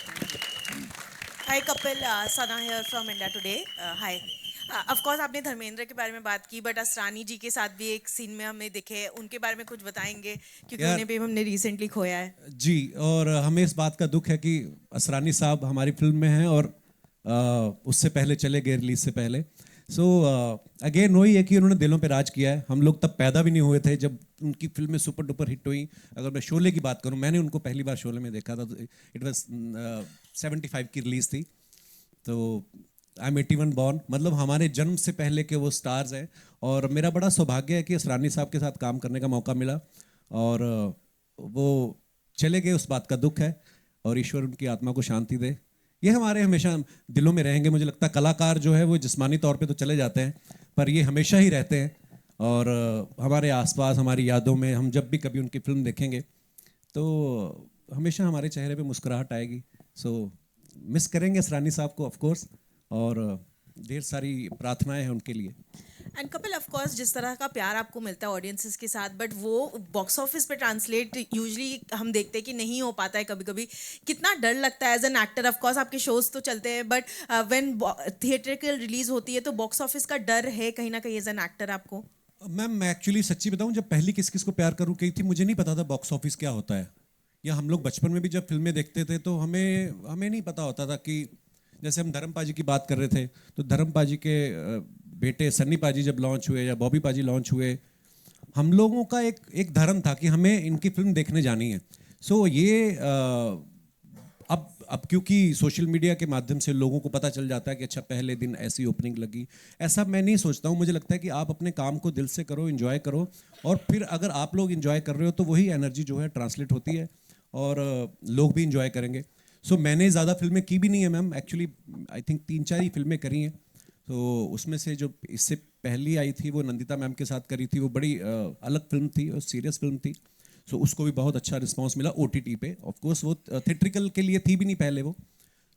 Hi Kapil, Sana here from India Today. Hi, of course आपने धर्मेंद्र के बारे में बात की, बट असरानी जी के साथ भी एक सीन में हमें दिखे, उनके बारे में कुछ बताएंगे, क्योंकि उन्हें भी हमने रिसेंटली खोया है। जी, और हमें इस बात का दुख है कि असरानी साहब हमारी फिल्म में हैं, और उससे पहले चले गए, रिलीज से पहले। सो अगेन वही है कि उन्होंने दिलों पे राज किया है। हम लोग तब पैदा भी नहीं हुए थे जब उनकी फिल्में सुपर डुपर हिट हुई। अगर मैं शोले की बात करूं, मैंने उनको पहली बार शोले में देखा था, तो इट वाज 75 की रिलीज थी। तो आई एम 81 बॉर्न, मतलब हमारे जन्म से पहले के वो स्टार्स हैं। और मेरा बड़ा सौभाग्य है कि असरानी साहब के साथ काम करने का मौका मिला, और वो चले गए, उस बात का दुख है, और ईश्वर उनकी आत्मा को शांति दे। ये हमारे हमेशा दिलों में रहेंगे। मुझे लगता है कलाकार जो है वो जिस्मानी तौर पे तो चले जाते हैं, पर ये हमेशा ही रहते हैं, और हमारे आसपास, हमारी यादों में। हम जब भी कभी उनकी फिल्म देखेंगे तो हमेशा हमारे चेहरे पे मुस्कुराहट आएगी। सो मिस करेंगे असरानी साहब को ऑफ कोर्स, और ढेर सारी प्रार्थनाएं हैं उनके लिए। एंड कपिल, ऑफ कोर्स जिस तरह का प्यार आपको मिलता है ऑडियंसेस के साथ, बट वो बॉक्स ऑफिस पे ट्रांसलेट यूजुअली हम देखते हैं कि नहीं हो पाता है कभी कभी। कितना डर लगता है as an actor? Of course आपके शोज तो चलते हैं, बट व्हेन थिएट्रिकल रिलीज होती है तो बॉक्स ऑफिस का डर है कहीं ना कहीं एज एन एक्टर आपको? मैम, मैं एक्चुअली सच्ची बताऊं, जब पहली किस किस को प्यार करूं कही थी, मुझे नहीं पता था बॉक्स ऑफिस क्या होता है। या हम लोग बचपन में भी जब फिल्में देखते थे तो हमें नहीं पता होता था कि, जैसे हम धर्म पाजी की बात कर रहे थे, तो धर्म पाजी के बेटे सन्नी पाजी जब लॉन्च हुए या बॉबी पाजी लॉन्च हुए, हम लोगों का एक धर्म था कि हमें इनकी फिल्म देखने जानी है। सो ये अब क्योंकि सोशल मीडिया के माध्यम से लोगों को पता चल जाता है कि अच्छा पहले दिन ऐसी ओपनिंग लगी, ऐसा मैं नहीं सोचता हूँ। मुझे लगता है कि आप अपने काम को दिल से करो, एंजॉय करो, और फिर अगर आप लोग एंजॉय कर रहे हो तो वही एनर्जी जो है ट्रांसलेट होती है, और लोग भी एंजॉय करेंगे। सो मैंने ज़्यादा फिल्में की भी नहीं है मैम, एक्चुअली आई थिंक 3-4 ही फिल्में करी हैं। तो उसमें से जो इससे पहली आई थी वो नंदिता मैम के साथ करी थी, वो बड़ी अलग फिल्म थी और सीरियस फिल्म थी। सो उसको भी बहुत अच्छा रिस्पांस मिला OTT पे। ऑफ कोर्स वो थिएट्रिकल के लिए थी भी नहीं पहले वो।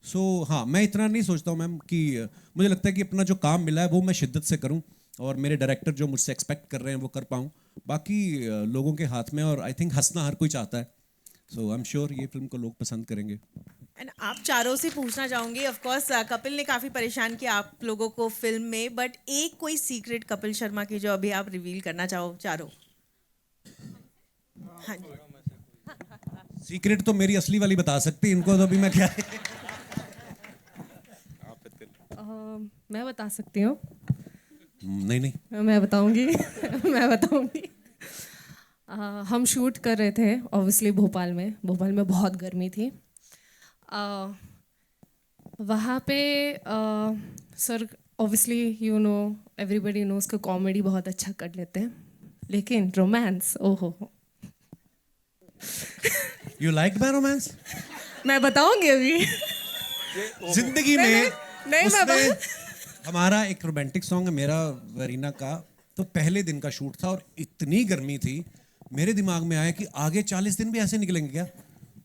सो हाँ, मैं इतना नहीं सोचता हूँ मैम कि मुझे लगता है कि अपना जो काम मिला है वो मैं शिद्दत से करूँ, और मेरे डायरेक्टर जो मुझसे एक्सपेक्ट कर रहे हैं वो कर पाऊँ। बाकी लोगों के हाथ में, और आई थिंक हंसना हर कोई चाहता है। सो आई एम श्योर ये फिल्म को लोग पसंद करेंगे। एंड आप चारों से पूछना चाहूँगी, ऑफ कोर्स कपिल ने काफ़ी परेशान किया आप लोगों को फिल्म में, बट एक कोई सीक्रेट कपिल शर्मा की जो अभी आप रिवील करना चाहो चारों? हाँ जी। सीक्रेट तो मेरी असली वाली बता सकती, इनको तो अभी मैं क्या मैं बता सकती हूँ। नहीं मैं बताऊंगी। मैं बताऊंगी। हम शूट कर रहे थे ऑब्वियसली भोपाल में बहुत गर्मी थी। वहाँ पे sir obviously you know everybody knows का कॉमेडी बहुत अच्छा कर लेते हैं, लेकिन रोमांस ओहो। You like my romance? मैं बताऊंगी अभी। जिंदगी में नहीं मैं हमारा एक रोमांटिक सॉन्ग है मेरा वरीना का, तो पहले दिन का शूट था और इतनी गर्मी थी, मेरे दिमाग में आया कि आगे 40 दिन भी ऐसे निकलेंगे क्या।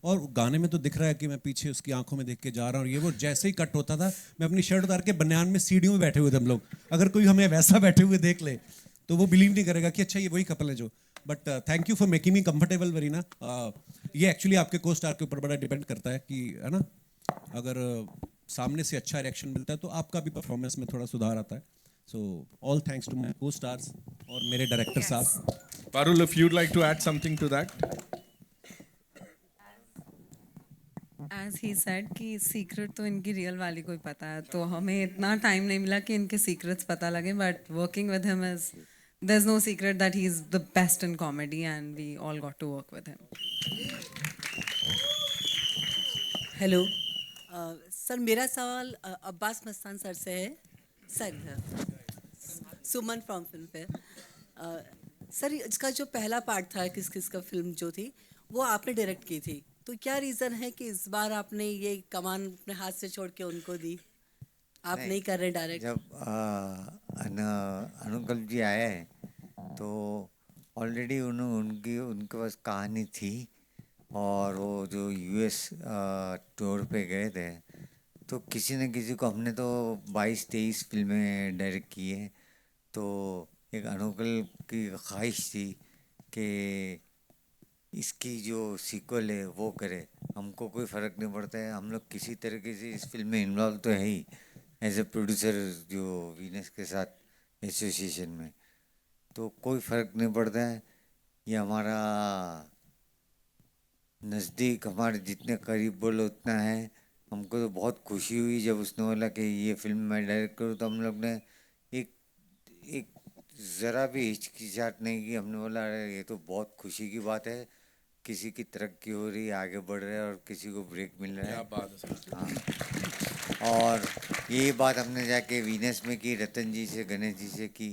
और गाने में तो दिख रहा है कि मैं पीछे उसकी आंखों में देख के जा रहा हूँ, ये वो जैसे ही कट होता था मैं अपनी शर्ट उतार के बनियान में सीढ़ियों में बैठे हुए थे हम लोग, अगर कोई हमें वैसा बैठे हुए देख ले तो वो बिलीव नहीं करेगा कि अच्छा ये वही कपल है जो. But thank you for making me comfortable Varina. ये एक्चुअली आपके को स्टार के ऊपर बड़ा डिपेंड करता है कि है ना, अगर सामने से अच्छा रिएक्शन मिलता है तो आपका भी परफॉर्मेंस में थोड़ा सुधार आता है. So all thanks to my costars और मेरे डायरेक्टर साहब. Parul, if you'd like to add something to that. As he said कि सीक्रेट तो इनकी रियल वाली को ही पता है, तो हमें इतना टाइम नहीं मिला कि इनके सीक्रेट्स पता लगे. But working with him is there is no secret that he is the best in comedy and we all got to work with him. Hello sir, मेरा सवाल अब्बास मस्तान सर से है. Sir, Suman from Filmfare. Sir, इसका जो पहला part था किस किस का फिल्म जो थी वो आपने डायरेक्ट की थी, तो क्या रीज़न है कि इस बार आपने ये कमान अपने हाथ से छोड़ के उनको दी, आप नहीं कर रहे डायरेक्ट? जब अनुकल्प जी आए हैं तो ऑलरेडी उनके पास कहानी थी और वो जो यूएस टूर पे गए थे तो किसी न किसी को हमने तो 22-23 फिल्में डायरेक्ट की है. तो एक अनुकल्प की ख्वाहिश थी कि इसकी जो सीक्वल है वो करे. हमको कोई फ़र्क नहीं पड़ता है, हम लोग किसी तरीके से इस फिल्म में इन्वॉल्व तो है ही एज ए प्रोड्यूसर जो वीनस के साथ एसोसिएशन में, तो कोई फ़र्क नहीं पड़ता है. ये हमारा नज़दीक, हमारे जितने करीब बोलो उतना है. हमको तो बहुत खुशी हुई जब उसने बोला कि ये फिल्म मैं डायरेक्ट करूँ, तो हम लोग ने एक ज़रा भी हिचकिचाहट नहीं की. हमने बोला अरे ये तो बहुत खुशी की बात है, किसी की तरक्की हो रही है, आगे बढ़ रहा है और किसी को ब्रेक मिल रहा है. क्या बात है सर. हाँ, और यही बात हमने जाके वीनस में की, रतन जी से, गणेश जी से की.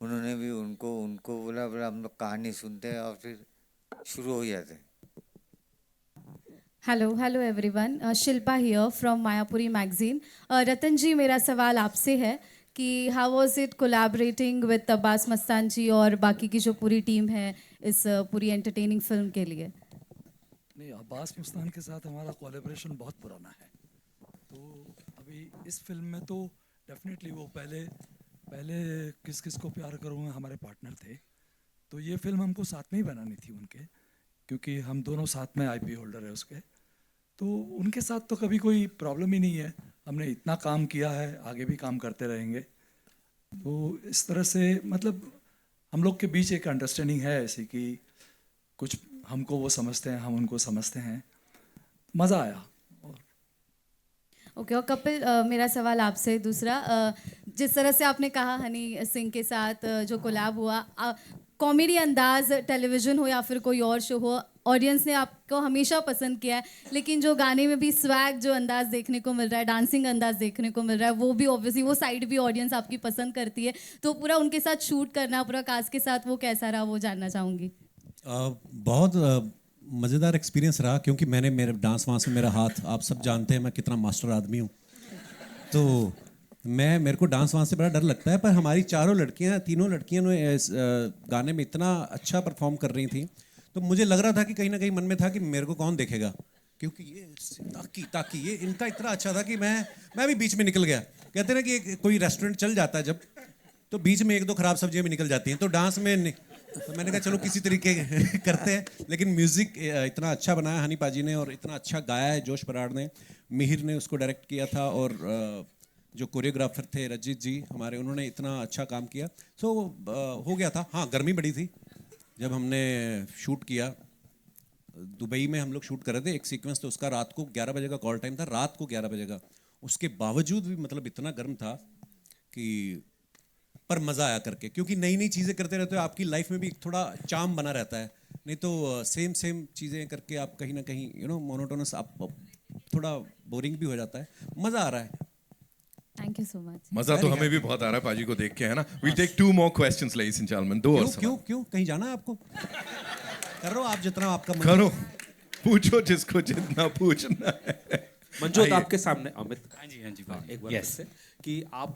उन्होंने भी उनको बोला हम लोग कहानी सुनते हैं और फिर शुरू हो जाते हैं. Hello everyone, Shilpa here from Mayapuri magazine. Ratan ji, मेरा सवाल आपसे है कि how was it collaborating with Abbas Mustan ji और बाकी की जो पूरी टीम है इस पूरी एंटरटेनिंग फिल्म के लिए? नहीं, अब्बास मस्तान के साथ हमारा कोलैबोरेशन बहुत पुराना है. तो अभी इस फिल्म में तो डेफिनेटली वो पहले किस किस को प्यार करूँगा हमारे पार्टनर थे. तो ये फिल्म हमको साथ में ही बनानी थी उनके, क्योंकि हम दोनों साथ में आईपी होल्डर है उसके. तो उनके साथ तो कभी कोई प्रॉब्लम ही नहीं है. हमने इतना काम किया है, आगे भी काम करते रहेंगे. तो इस तरह से मतलब हम लोग के बीच एक अंडरस्टैंडिंग है ऐसी कि कुछ हमको वो समझते हैं, हम उनको समझते हैं. मज़ा आया. ओके, और कपिल, मेरा सवाल आपसे दूसरा, जिस तरह से आपने कहा हनी सिंह के साथ जो कोलैब हुआ, कॉमेडी अंदाज टेलीविज़न हो या फिर कोई और शो हो, ऑडियंस ने आपको हमेशा पसंद किया है, लेकिन जो गाने में भी स्वैग जो अंदाज देखने को मिल रहा है, डांसिंग अंदाज देखने को मिल रहा है, वो भी ऑब्वियसली वो साइड भी ऑडियंस आपकी पसंद करती है. तो पूरा उनके साथ शूट करना, पूरा कास्ट के साथ, वो कैसा रहा, वो जानना चाहूँगी. बहुत मज़ेदार एक्सपीरियंस रहा, क्योंकि मैंने मेरे डांस वांस में मेरा हाथ, आप सब जानते हैं मैं कितना मास्टर आदमी हूँ. तो मेरे को डांस वांस से बड़ा डर लगता है, पर हमारी तीनों लड़कियां ने इस गाने में इतना अच्छा परफॉर्म कर रही थी. तो मुझे लग रहा था कि कहीं ना कहीं मन में था कि मेरे को कौन देखेगा, क्योंकि ये ताकि ये इनका इतना अच्छा था कि मैं भी बीच में निकल गया. कहते ना कि कोई रेस्टोरेंट चल जाता है जब, तो बीच में 1-2 खराब सब्जियां भी निकल जाती हैं. तो डांस में तो मैंने कहा चलो किसी तरीके करते हैं. लेकिन म्यूज़िक इतना अच्छा बनाया हनी पाजी ने और इतना अच्छा गाया है जोश बराड़ ने. मिहिर ने उसको डायरेक्ट किया था और जो कोरियोग्राफर थे रजित जी हमारे, उन्होंने इतना अच्छा काम किया. सो हो गया था. हाँ, गर्मी बड़ी थी जब हमने शूट किया. दुबई में हम लोग शूट कर रहे थे. एक सीक्वेंस तो उसका रात को 11 बजे का कॉल टाइम था, रात को 11 बजे का. उसके बावजूद भी मतलब इतना गर्म था कि, पर मज़ा आया करके, क्योंकि नई नई चीज़ें करते रहते हो. आपकी लाइफ में भी थोड़ा चार्म बना रहता है, नहीं तो सेम चीज़ें करके आप कहीं ना कहीं मोनोटोनस, आप थोड़ा बोरिंग भी हो जाता है. मज़ा आ रहा है. Thank you so much. मजा तो हमें भी बहुत आ रहा है पाजी को देख के, है ना. We take 2 more questions, ladies and gentlemen. 2 और सवाल. क्यों कहीं जाना है आपको? करो आप जितना आपका मन करो, पूछो जिसको जितना पूछना है. मंजूत, आपके सामने अमित. हाँ जी एक बार Yes. से कि आप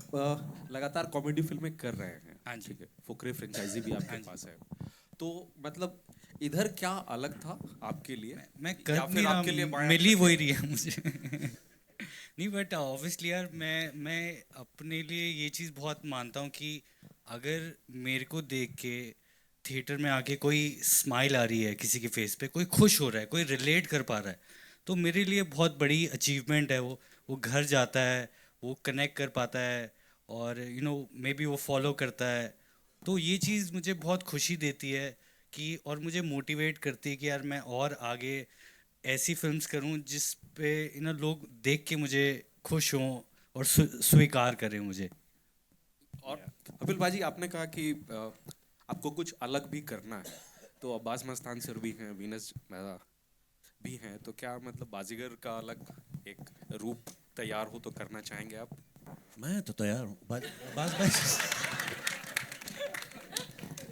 लगातार कॉमेडी फिल्में कर रहे हैं. हाँ जी. ठीक है, फुकरे फ्रेंचाइजी भी आपके पास है. तो मतलब इधर क्या अलग था आपके लिए? मैं या कर फिर नहीं आपके लिए रहा, मिली वही रही है मुझे. नहीं, बट ऑब्वियसली यार मैं अपने लिए ये चीज़ बहुत मानता हूँ कि अगर मेरे को देख के थिएटर में आके कोई स्माइल आ रही है किसी के फेस पे, कोई खुश हो रहा है, कोई रिलेट कर पा रहा है, तो मेरे लिए बहुत बड़ी अचीवमेंट है वो घर जाता है, वो कनेक्ट कर पाता है और मे बी वो फॉलो करता है, तो ये चीज़ मुझे बहुत खुशी देती है कि और मुझे मोटिवेट करती है कि यार मैं और आगे ऐसी फिल्म्स करूं जिस पे लोग देख के मुझे खुश हों और स्वीकार करें मुझे। और कपिल बाजी, आपने कहा कि आपको कुछ अलग भी करना है, तो अब्बास मस्तान सर भी हैं, वीनस मेहरा भी हैं, तो क्या मतलब बाजीगर का अलग एक रूप तैयार हो तो करना चाहेंगे आप? मैं तो तैयार हूँ अब्बास भाई।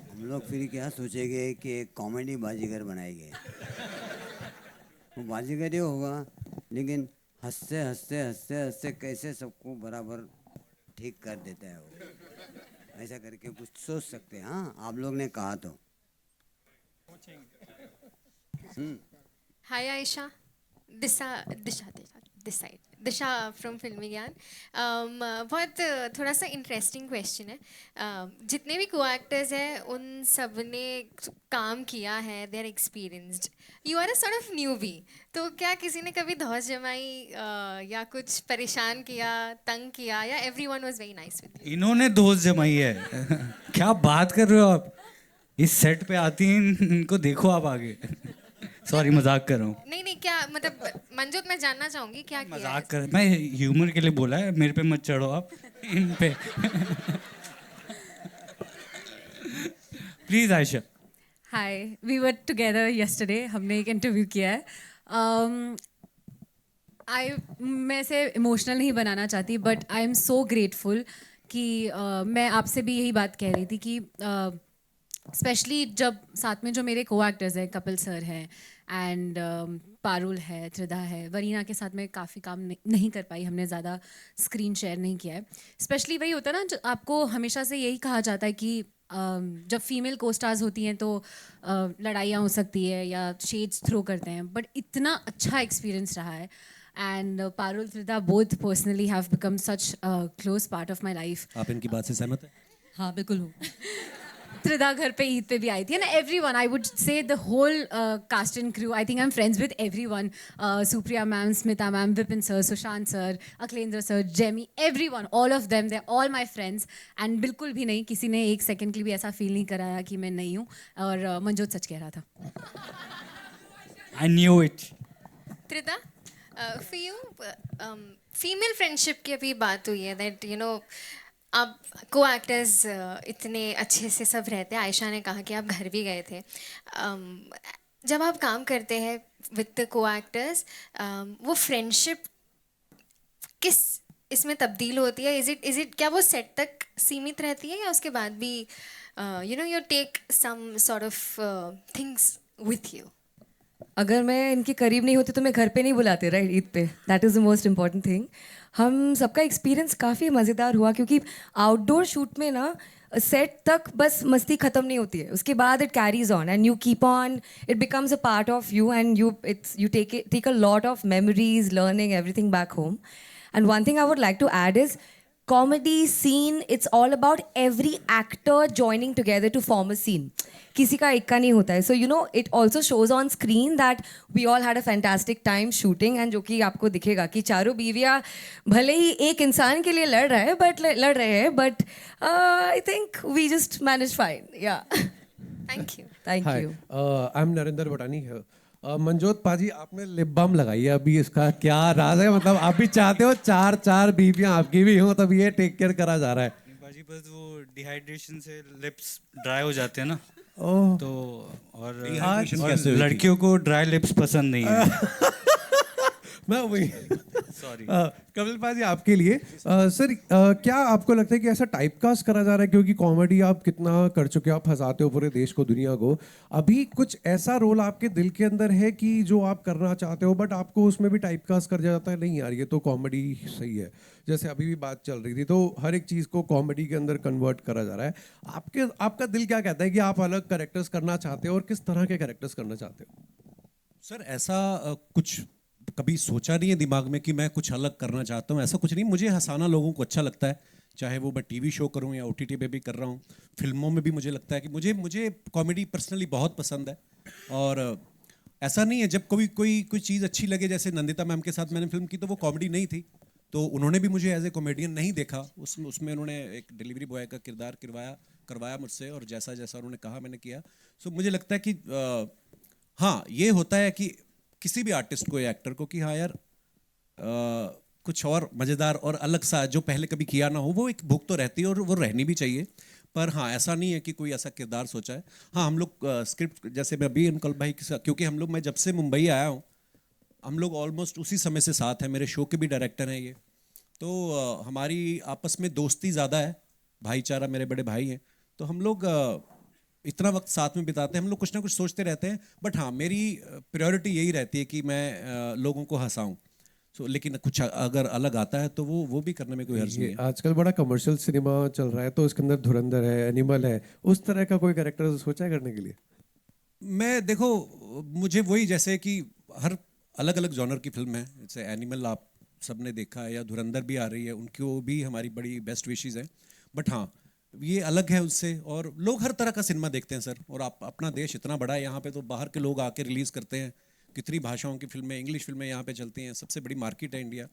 हम लोग फिर क्या सोचेंगे कि एक कॉमेडी बाजीगर बनाएंगे, वो बाजीगर ही होगा, लेकिन हंसते हंसते हंसते हंसते कैसे सबको बराबर ठीक कर देता है वो, ऐसा करके कुछ सोच सकते हैं। हाँ, आप लोग ने कहा तो। Hi Aisha, दिशा फ्रॉम फिल्मी ज्ञान। बहुत थोड़ा सा इंटरेस्टिंग क्वेश्चन है। जितने भी को एक्टर्स हैं उन सब ने काम किया है, they are experienced, you are a sort of newbie, तो क्या किसी ने कभी धौस जमाई या कुछ परेशान किया, तंग किया, या everyone was very nice with you? इन्होंने दोस्त जमाई है। क्या बात कर रहे हो आप, इस सेट पे आती हैं, इनको देखो आप आगे। सॉरी, मजाक कर रहा हूँ। नहीं, क्या मतलब मंजूत, मैं जानना चाहूंगी क्या किया है? मजाक कर, मैं ह्यूमर के लिए बोला है, मेरे पे मत चढ़ो आप इन पे। Please Ayesha. Hi, we were together yesterday, हमने एक इंटरव्यू किया है। मैं इसे इमोशनल नहीं बनाना चाहती, but I am so grateful कि मैं आपसे भी यही बात कह रही थी कि स्पेशली जब साथ में जो मेरे को एक्टर्स हैं, कपिल सर हैं एंड पारुल है, त्रिधा है, वरीना के साथ में काफ़ी काम नहीं कर पाई, हमने ज़्यादा स्क्रीन शेयर नहीं किया है। स्पेशली वही होता है ना, जो आपको हमेशा से यही कहा जाता है कि जब फीमेल को स्टार्स होती हैं तो लड़ाइयाँ हो सकती है या शेड्स थ्रो करते हैं, बट इतना अच्छा एक्सपीरियंस रहा है। And Parul, Tridha both personally have become such close part of my life. आप इनकी बात से सहमत हैं? हाँ, बिल्कुल हूँ। त्रिधा घर पे ईद पे भी आई थी, and everyone, I would say the whole cast and crew, I think I am friends with everyone, Supriya ma'am, Smita ma'am, Vipin sir, Sushant sir, Akhilendra sir, Jamie, everyone, all of them, they are all my friends. And बिल्कुल भी नहीं, किसी ने एक second के लिए भी ऐसा फील नहीं कराया कि मैं नहीं हूँ, और मंजोत सच कह रहा था। I knew it. Tridha, for you female friendship की अभी बात हुई है, दैट अब को एक्टर्स इतने अच्छे से सब रहते हैं। आयशा ने कहा कि आप घर भी गए थे। जब आप काम करते हैं विद को एक्टर्स, वो फ्रेंडशिप किस इसमें तब्दील होती है? इज इट क्या वो सेट तक सीमित रहती है, या उसके बाद भी you take some sort of things with you? अगर मैं इनके करीब नहीं होती तो मैं घर पे नहीं बुलाते, राइट, ईद पे। That is the most important thing. हम सबका एक्सपीरियंस काफ़ी मज़ेदार हुआ, क्योंकि आउटडोर शूट में ना सेट तक बस मस्ती ख़त्म नहीं होती है, उसके बाद it carries on and you keep on, it becomes a part of you and you take a lot of memories, learning everything back home. And one thing I would like to add is comedy scene, it's all about every actor joining together to form a scene. किसी का एक का नहीं होता है. So it also shows on screen that we all had a fantastic time shooting, and जो कि आपको दिखेगा कि चारों बीवियाँ भले ही एक इंसान के लिए लड़ रहे हैं, but I think we just managed fine. Yeah. Thank you. Thank you. I'm Narinder Bhatani here. Manjot पाजी, आपने लिप बाम लगाई है, अभी इसका क्या राज है? मतलब आप भी चाहते हो चार बीवियां आपकी भी हो, तब ये टेक केयर करा जा रहा है? बाजी बस वो डिहाइड्रेशन से लिप्स ड्राई हो जाते हैं ना, ओह, तो और लड़कियों को ड्राई लिप्स पसंद नहीं है। मैं वही सॉरी। कपिल पाजी, आपके लिए सर, क्या आपको लगता है कि ऐसा टाइपकास्ट करा जा रहा है? क्योंकि कॉमेडी आप कितना कर चुके हो, आप हंसाते हो पूरे देश को, दुनिया को, अभी कुछ ऐसा रोल आपके दिल के अंदर है कि जो आप करना चाहते हो बट आपको उसमें भी टाइपकास्ट कर जाता है, नहीं यार ये तो कॉमेडी सही है? जैसे अभी भी बात चल रही थी, तो हर एक चीज़ को कॉमेडी के अंदर कन्वर्ट करा जा रहा है। आपका दिल क्या कहता है कि आप अलग कैरेक्टर्स करना चाहते हो, और किस तरह के कैरेक्टर्स करना चाहते हो? सर, ऐसा कुछ कभी सोचा नहीं है दिमाग में कि मैं कुछ अलग करना चाहता हूँ, ऐसा कुछ नहीं। मुझे हंसाना लोगों को अच्छा लगता है, चाहे वो मैं टीवी शो करूं या OTT पे भी कर रहा हूं, फिल्मों में भी मुझे लगता है कि मुझे कॉमेडी पर्सनली बहुत पसंद है। और ऐसा नहीं है, जब कोई चीज़ अच्छी लगे, जैसे नंदिता मैम के साथ मैंने फिल्म की तो वो कॉमेडी नहीं थी, तो उन्होंने भी मुझे एज ए कॉमेडियन नहीं देखा, उसमें उन्होंने एक डिलीवरी बॉय का किरदार करवाया मुझसे, और जैसा जैसा उन्होंने कहा मैंने किया। सो मुझे लगता है कि हाँ, ये होता है कि किसी भी आर्टिस्ट को या एक्टर को कि हाँ यार कुछ और मज़ेदार और अलग सा जो पहले कभी किया ना हो, वो एक भूख तो रहती है और वो रहनी भी चाहिए। पर हाँ, ऐसा नहीं है कि कोई ऐसा किरदार सोचा है। हाँ, हम लोग स्क्रिप्ट, जैसे मैं अभी अनकल भाई के साथ, क्योंकि मैं जब से मुंबई आया हूँ, हम लोग ऑलमोस्ट उसी समय से साथ हैं, मेरे शो के भी डायरेक्टर हैं ये, तो हमारी आपस में दोस्ती ज़्यादा है, भाईचारा, मेरे बड़े भाई हैं, तो हम लोग इतना वक्त साथ में बिताते हैं, हम लोग कुछ ना कुछ सोचते रहते हैं। बट हाँ, मेरी प्रायोरिटी यही रहती है कि मैं लोगों को हंसाऊं। लेकिन कुछ अगर अलग आता है तो वो भी करने में कोई हर्ज नहीं है। आजकल बड़ा कमर्शियल सिनेमा चल रहा है, तो इसके अंदर धुरंधर है, एनिमल है, उस तरह का कोई कैरेक्टर सोचा है करने के लिए? मैं देखो, मुझे वही, जैसे कि हर अलग अलग जॉनर की फिल्म है, जैसे एनिमल आप सबने देखा है, या धुरंधर भी आ रही है, उनको भी हमारी बड़ी बेस्ट विशेज़ हैं। बट हाँ, ये अलग है उससे, और लोग हर तरह का सिनेमा देखते हैं सर। और अपना देश इतना बड़ा है, यहाँ पे तो बाहर के लोग आके रिलीज़ करते हैं, कितनी भाषाओं की फिल्में, इंग्लिश फिल्में यहाँ पे चलती हैं, सबसे बड़ी मार्केट है इंडिया।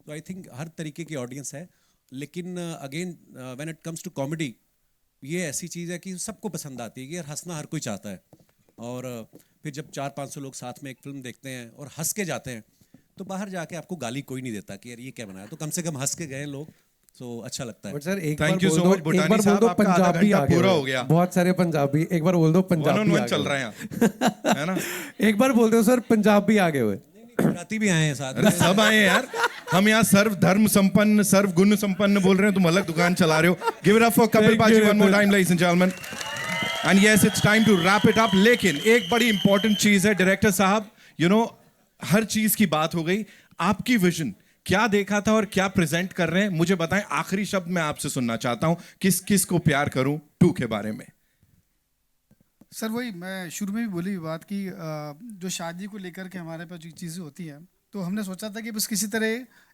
तो आई थिंक हर तरीके की ऑडियंस है। लेकिन again when it comes to comedy, ये ऐसी चीज़ है कि सबको पसंद आती है कि यार हंसना हर कोई चाहता है। और फिर जब 400-500 लोग साथ में एक फिल्म देखते हैं और हंस के जाते हैं, तो बाहर जाके आपको गाली कोई नहीं देता कि यार ये क्या बनाया, तो कम से कम हंस के गए लोग, तो अच्छा लगता है। बट सर एक Thank बार you बोल so दो, much, एक भूटानी बार बोल साहब, दो आपका आधा पंजाबी घंटा आ गए पूरा हो। हो गया। बहुत सारे पंजाबी, एक बार बोल दो पंजाबी आ चल गए रहे हैं है ना? एक बार बोल दो सर पंजाबी आ गए हुए। गुजराती भी आए हैं साथ। अरे सब आए हैं यार, हम यहाँ सर्व धर्म संपन्न, सर्व गुण संपन्न बोल रहे हैं, तुम अलग दुकान चला रहे हो। Give it up for Kapil paaji one more time, ladies and gentleman. And yes, it's time to wrap it up. लेकिन एक बड़ी इंपॉर्टेंट चीज है डायरेक्टर साहब, हर चीज की बात हो गई, आपकी विजन क्या देखा था और क्या प्रेजेंट कर रहे हैं, मुझे बताएं। आखिरी शब्द मैं आपसे सुनना चाहता हूं, किस को प्यार करूं 2 के बारे में। सर वही मैं शुरू में भी बोली बात कि जो शादी को लेकर के हमारे पास जो चीज़ें होती हैं, तो हमने सोचा था कि बस किसी तरह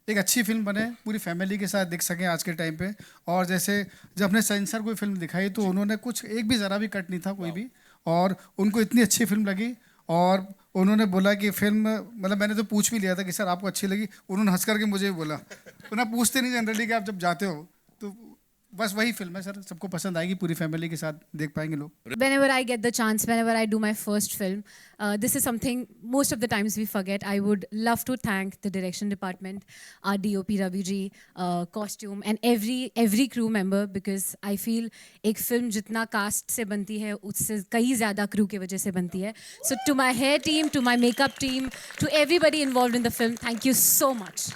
एक अच्छी फिल्म बने, पूरी फैमिली के साथ देख सकें आज के टाइम पे। और जैसे जब हमने सेंसर कोई फिल्म दिखाई तो उन्होंने कुछ एक भी ज़रा भी कट नहीं था कोई भी, और उनको इतनी अच्छी फिल्म लगी। और उन्होंने बोला कि फिल्म, मतलब मैंने तो पूछ भी लिया था कि सर आपको अच्छी लगी, उन्होंने हंस करके मुझे बोला, तो ना पूछते नहीं जनरली कि आप जब जाते हो, तो बस वही फिल्म है सर, सबको पसंद आएगी, पूरी फैमिली के साथ देख पाएंगे लोग। Whenever I get the chance, whenever I do my first film, this is something most of the times we forget. I would love to thank the direction department, our DOP Ravi ji, costume, and every crew member, because I feel एक film जितना cast से बनती है उससे कहीं ज़्यादा crew के वजह से बनती है. So to my hair team, to my makeup team, to everybody involved in the film, thank you so much.